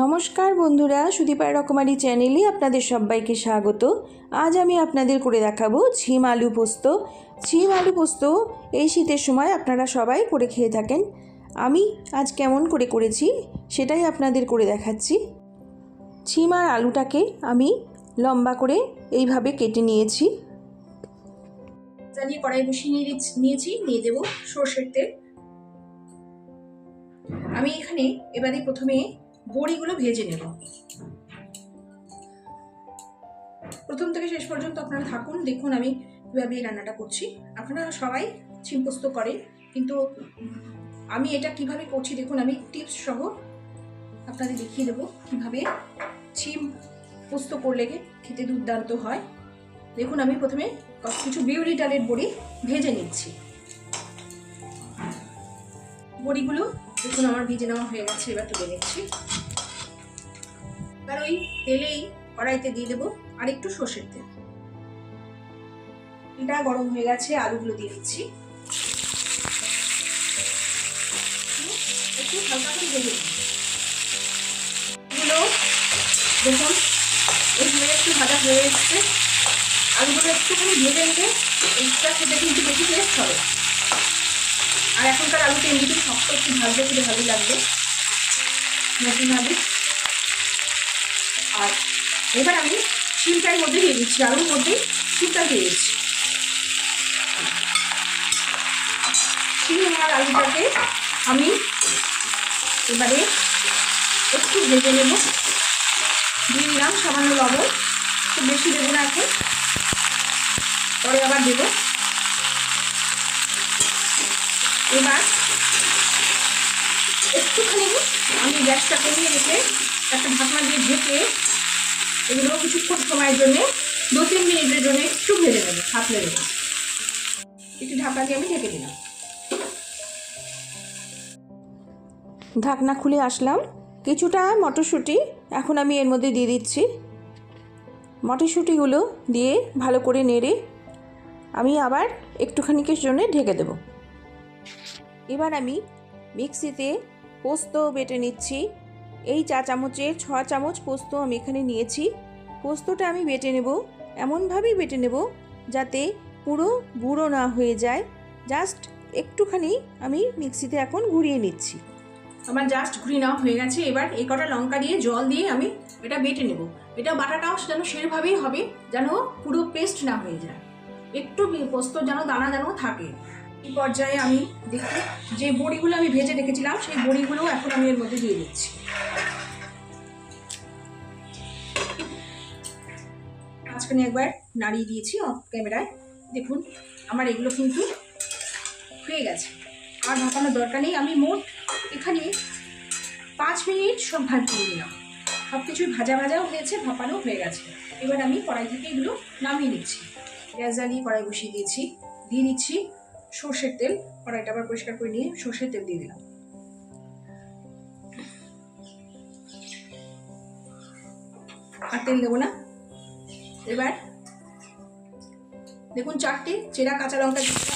নমস্কার বন্ধুরা, সুদীপার রকমারি চ্যানেলে আপনাদের সবাইকে স্বাগত। আজ আমি আপনাদের করে দেখাবো ছিম আলু পোস্ত। ছিম আলু পোস্ত এই শীতের সময় আপনারা সবাই করে খেয়ে থাকেন। আমি আজ কেমন করে করেছি সেটাই আপনাদের করে দেখাচ্ছি। ছিম আর আলুটাকে আমি লম্বা করে এইভাবে কেটে নিয়েছি। জ্বালিয়ে কড়াই বসিয়ে নিয়েছি, নিয়ে দেবো সর্ষের তেল। আমি এখানে এবারে প্রথমে বড়িগুলো ভেজে নেব। প্রথম থেকে শেষ পর্যন্ত আপনারা থাকুন, দেখুন আমি কিভাবে এই রান্নাটা করছি। আপনারা সবাই ছিম পোস্ত করেন, কিন্তু আমি এটা কিভাবে করছি দেখুন। আমি টিপস সহ আপনাদের দেখিয়ে দেবো কিভাবে ছিম পোস্ত করলে খেতে দুর্দান্ত হয়। দেখুন আমি প্রথমে কিছু বিউলি ডালের বড়ি ভেজে নিচ্ছি। বড়িগুলো দেখুন আমার ভেজে নেওয়া হয়ে গেছে, এবার তুলে নিচ্ছি। এবার ওই তেলেই কড়াইতে দিয়ে দেবো আর একটু সর্ষের তেল। তেলটা গরম হয়ে গেছে, আলুগুলো দিয়ে দিচ্ছি। একটু হালকা করে ভেজে নেব। এগুলো দেখুন এইভাবে একটু ভাজা হয়ে এসছে। আলুগুলো একটুখানি ভেজে নিলে এইটা খেতে কিন্তু বেশি টেস্ট হবে। আর এখনকার আলুটা এমনিতে শক্ত, একটু ভাজলে খেতে ভালোই লাগবে নতুন আলু। আর এবার আমি শিমটার মধ্যে দিয়ে দিচ্ছি, আলুর মধ্যে শিমটা দিয়ে দিচ্ছি। শিম আর আলুটাকে আমি এবারে একটু ভেজে নেব। দিয়ে দিলাম সামান্য লবণ, খুব বেশি দেবো না এখন, পরে আবার দেবো। এবার একটুখানি আমি গ্যাসটা কমিয়ে রেখে একটা ঢাকনা দিয়ে ঢেকে এগুলো কিছুক্ষণ সময়ের জন্য 2-3 মিনিটের জন্য একটু ভেজে নেবো, থাকলে দেবো। একটু ঢাকনা দিয়ে আমি ঢেকে দিলাম। ঢাকনা খুলে আসলাম। কিছুটা মটরশুঁটি এখন আমি এর মধ্যে দিয়ে দিচ্ছি। মটরশুঁটিগুলো দিয়ে ভালো করে নেড়ে আমি আবার একটুখানিকের জন্য ঢেকে দেব। এবার আমি মিক্সিতে পোস্ত বেটে নিচ্ছি। এই চা চামচের 6 চামচ পোস্ত আমি এখানে নিয়েছি। পোস্তটা আমি বেটে নেব, এমনভাবেই বেটে নেব যাতে পুরো গুঁড়ো না হয়ে যায়। জাস্ট একটুখানি আমি মিক্সিতে এখন ঘুরিয়ে নিচ্ছি। আমার জাস্ট ঘুরিয়ে নেওয়া হয়ে গেছে। এবার এই কটা লঙ্কা দিয়ে জল দিয়ে আমি এটা বেটে নেব। এটা বাটাটাও যেন সেভাবেই হবে, যেন পুরো পেস্ট না হয়ে যায়, একটু পোস্ত যেন দানা যেন থাকে। এই পর্যায়ে আমি দেখি যে বড়িগুলো আমি ভেজে রেখেছিলাম সেই বড়িগুলো এখন আমি এর মধ্যে দিয়ে দিচ্ছি। মাঝখানে একবার নাড়িয়ে দিয়েছি অফ ক্যামেরায়। দেখুন আমার এগুলো কিন্তু হয়ে গেছে, আর ভাপানোর দরকার নেই। আমি মোট এখানে 5 মিনিট সব ভাপিয়ে নিলাম। সব কিছুই ভাজা ভাজাও হয়েছে, ভাপানো হয়ে গেছে। এবার আমি কড়াই থেকে এগুলো নামিয়ে নিচ্ছি। গ্যাস জ্বালিয়ে কড়াই বসিয়ে দিয়েছি, দিয়ে দিচ্ছি সর্ষের তেল। কড়াইটা আবার পরিষ্কার করে নিয়ে সর্ষের তেল দিয়ে দিলাম। আর তেল দেবো না। এবার দেখুন 4টে চেরা কাঁচা লঙ্কা দিচ্ছি,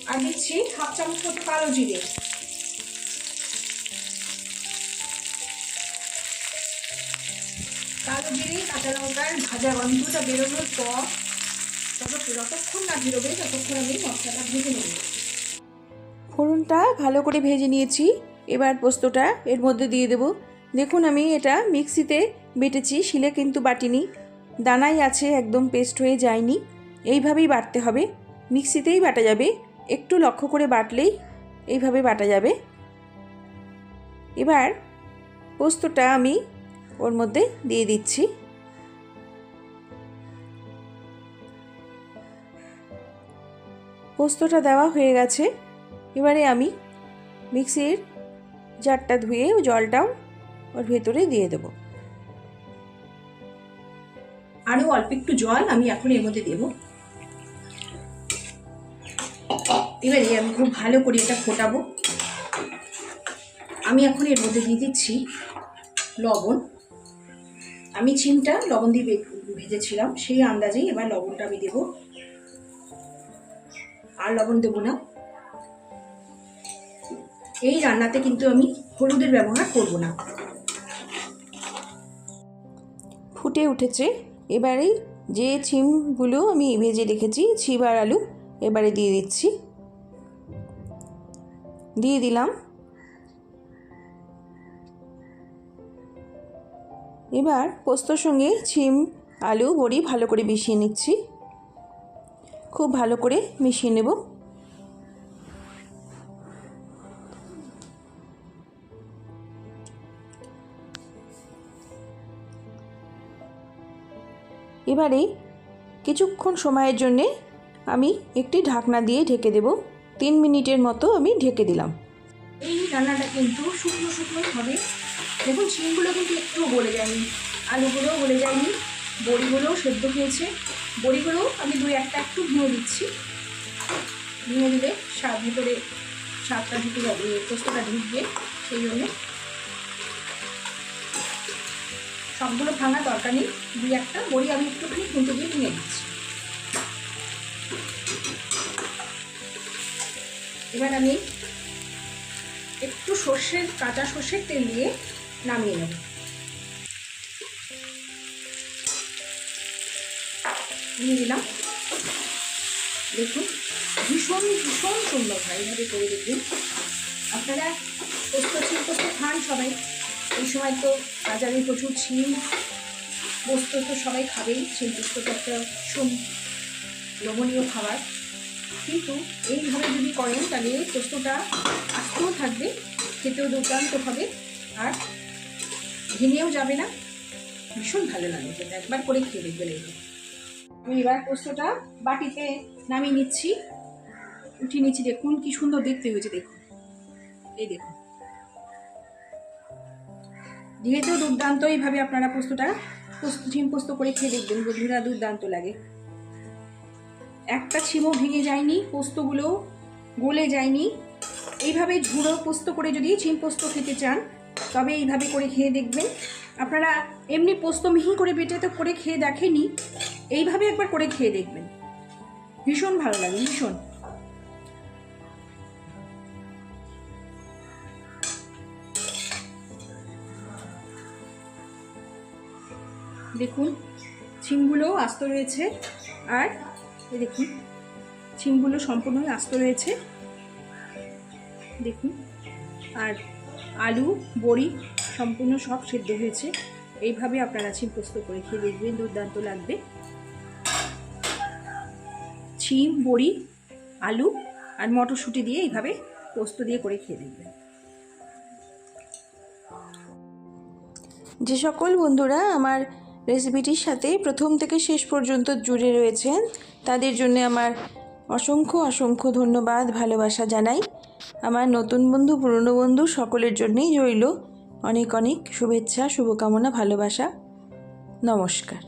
আর দিচ্ছি 1/2 চামচ মতো কালো জিরে। কালো জিরে কাঁচা লঙ্কার ভাজা গন্ধটা বেরোনোর পর যতক্ষণ না বেরোবে ততক্ষণ আমি মশলাটা ভেজে নেব। ফোড়নটা ভালো করে ভেজে নিয়েছি। এবার পোস্তটা এর মধ্যে দিয়ে দেব। দেখুন আমি এটা মিক্সিতে বেটেছি, শিলে কিন্তু বাটিনি। দানাই আছে, একদম পেস্ট হয়ে যায়নি। এইভাবেই বাটতে হবে, মিক্সিতেই বাটা যাবে। একটু লক্ষ্য করে বাটলেই এইভাবে বাটা যাবে। এবার পোস্তটা আমি ওর মধ্যে দিয়ে দিচ্ছি। পোস্তটা দেওয়া হয়ে গেছে। এবারে আমি মিক্সির জারটা ধুয়ে জলটাও ওর ভেতরে দিয়ে দেব। আরও অল্প একটু জল আমি এখন এর মধ্যে দেব। এবারে আমি খুব ভালো করে এটা ফোটাবো। আমি এখন এর মধ্যে দিয়ে দিচ্ছি লবণ। আমি ছিমটা লবণ দিয়ে ভেজেছিলাম, সেই আন্দাজেই এবার লবণটা আমি দেবো। আর লবণ দেবো না। এই রান্নাতে কিন্তু আমি হলুদের ব্যবহার করব না। ফুটে উঠেছে। এবারে যে ছিমগুলো আমি ভেজে রেখেছি, ছিম আর আলু, এবারে দিয়ে দিচ্ছি। দিয়ে দিলাম। এবার পোস্তর সঙ্গে ছিম, আলু, বড়ি ভালো করে মিশিয়ে নিচ্ছি। খুব ভালো করে মিশিয়ে নেব। এবারে কিছুক্ষণ সময়ের জন্যে আমি একটি ঢাকনা দিয়ে ঢেকে দেব। 3 মিনিটের মতো আমি ঢেকে দিলাম। এই রান্নাটা কিন্তু শুকনো শুকনো হবে। দেখুন শিমগুলো কিন্তু একটু গলে যায়নি, আলুগুলোও গলে যায়নি, বড়িগুলোও সেদ্ধ হয়েছে। বড়িগুলোও আমি 2-1টা একটু ভেঙে দিচ্ছি। ভেঙে দিলে ভিতরে স্বাদটা ঢুকে যাবে, পোস্তটা ঢুকবে, সেই জন্য সবগুলো ভাঙা দরকার নেই। 2-1টা বড়ি আমি একটুখানি খুঁটে দিয়ে ভেঙে দিচ্ছি। এবার আমি একটু কাঁচা সর্ষের তেল দিয়ে নামিয়ে নেব। দিয়ে দিলাম। দেখুন ভীষণ ভীষণ সুন্দর হয়, এইভাবে করে দেখবেন। আপনারা শিম পোস্ত খান সবাই, এই সময় তো বাজারে প্রচুর শিম পোস্ত তো সবাই খাবেই। শিম পোস্ত তো একটা ভীষণ লোভনীয় খাবার, কিন্তু এইভাবে যদি করেন তাহলে পোস্তটা আস্তেও থাকবে, খেতেও দুর্দান্ত হবে, আর ভেঙেও যাবে না, ভীষণ ভালো লাগবে। সেটা একবার করে খেয়ে দেখবেন। আমি এবার পোস্তটা বাটিতে নামিয়ে নিচ্ছি, উঠিয়ে নিচ্ছি। দেখুন কি সুন্দর দেখতে হয়েছে, দেখুন, এই দেখুন। যেহেতু দুর্দান্ত, এইভাবে আপনারা শিম পোস্ত করে খেয়ে দেখবেন বন্ধুরা, দুর্দান্ত লাগে। একটা ছিমও ভেঙে যায়নি, পোস্তগুলো গলে যায়নি। এইভাবে ঝুড়ো পোস্ত করে যদি শিম পোস্ত খেতে চান তবে এইভাবে করে খেয়ে দেখবেন। আপনারা এমনি পোস্ত মিহি করে বেটে তো করে খেয়ে দেখেনি, এইভাবে একবার করে খেয়ে দেখবেন, ভীষণ ভালো লাগে, ভীষণ। দেখুন শিমগুলো আস্ত রয়েছে, আর দেখুন শিমগুলো সম্পূর্ণই আস্ত রয়েছে, দেখুন। আর আলু, বড়ি সম্পূর্ণ সব সেদ্ধ হয়েছে। এইভাবে আপনারা শিম পোস্ত করে খেয়ে দেখবেন, দুর্দান্ত লাগবে। শিম, বড়ি, আলু আর মটরশুঁটি দিয়ে এইভাবে পোস্ত দিয়ে করে খেয়ে দেখবেন। যে সকল বন্ধুরা আমার রেসিপিটির সাথে প্রথম থেকে শেষ পর্যন্ত জুড়ে রয়েছেন তাদের জন্য আমার অসংখ্য অসংখ্য ধন্যবাদ, ভালোবাসা জানাই। আমার নতুন বন্ধু, পুরনো বন্ধু সকলের জন্যই রইল অনেক অনেক শুভেচ্ছা, শুভকামনা, ভালোবাসা। নমস্কার।